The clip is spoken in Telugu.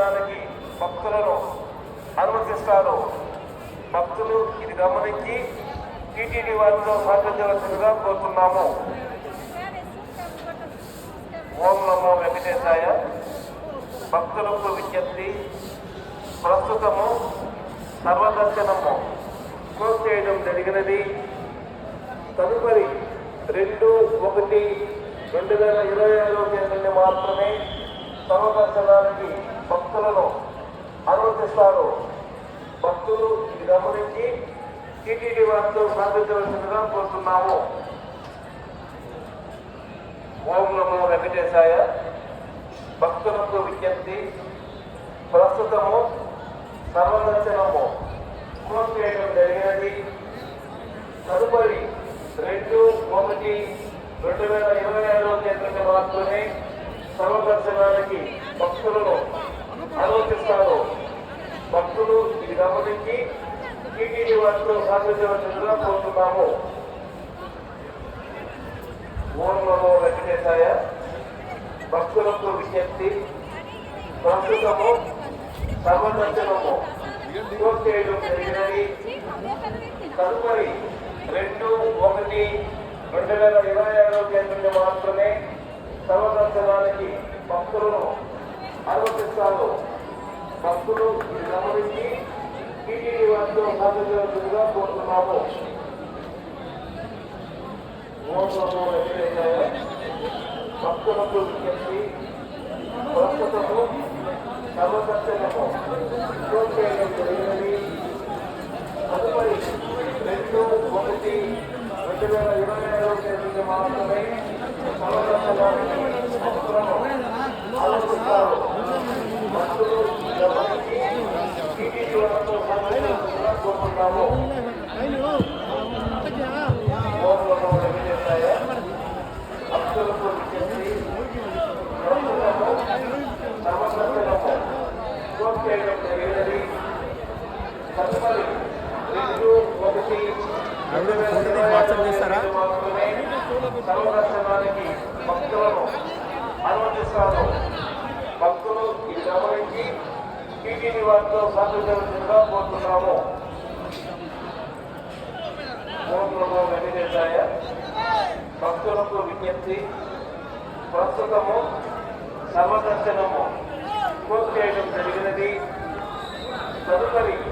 సర్వదర్శనానికి భక్తులను అనుమతిస్తారు. భక్తులు ఇది గమనించి టీటీడీ వారితో సహకరించవలసిందిగా కోరుతున్నాము. ఓం నమో వెంకటేశాయ. భక్తులకు విజ్ఞప్తి, ప్రస్తుతము సర్వదర్శనము క్లోజ్ చేయడం జరిగినది. తదుపరి 2/1/2026 నుండి మాత్రమే సర్వదర్శనానికి భక్తులను అనుమతిస్తారు. భక్తులు ఇది గమనించి టీటీడీ వారితో సహకరించవలసిందిగా కోరుతున్నాము. ఓం నమో వెంకటేశాయ. భక్తులకు విజ్ఞప్తి, ప్రస్తుతము సర్వదర్శనము క్లోజ్ చేయడం జరిగినది. తదుపరి 2/1/2026 నుండి మాత్రమే సర్వదర్శనానికి భక్తులను అనుమతిస్తారు. భక్తులు ఇది గమనించి టీటీడీ వారితో సహకరించవలసిందిగా కోరుతున్నాము. ఓం నమో వెంకటేశాయ. భక్తులకు విజ్ఞప్తి, ప్రస్తుతము సర్వదర్శనము క్లోజ్ చేయడం జరిగినది. తదుపరి 2/1/2026 నుండి మాత్రమే సర్వదర్శనానికి భక్తులను అనుమతిస్తారు. భక్తులు ఇది గమనించి టీటీడీ వారితో సహకరించవలసిందిగా కోరుతున్నాము. ఓం నమో వెంకటేశాయ. భక్తులకు విజ్ఞప్తి, ప్రస్తుతము సర్వదర్శనము క్లోజ్ చేయడం జరిగినది. తదుపరి 2/1/2026 నుండి మాత్రమే సర్వదర్శనానికి భక్తులను అనుమతిస్తారు. భక్తులు గమనించి టీటీడీ వారితో సహకరించవలసిందిగా కోరుతున్నాము. ఓం నమో వెంకటేశాయ. భక్తులకు విజ్ఞప్తి, ప్రస్తుతము సర్వదర్శనము క్లోజ్ చేయడం జరిగినది. తదుపరి 2/1/2026 మాత్రమే సర్వదర్శనానికి భక్తులను అనుమతిస్తారు. భక్తులు ఇది గమనించి టీటీడీ వారితో సహకరించవలసిందిగా కోరుతున్నాము. ఓం నమో వెంకటేశాయ. భక్తులకు విజ్ఞప్తి, ప్రస్తుతము సర్వదర్శనము క్లోజ్ చేయడం జరిగినది. తదుపరి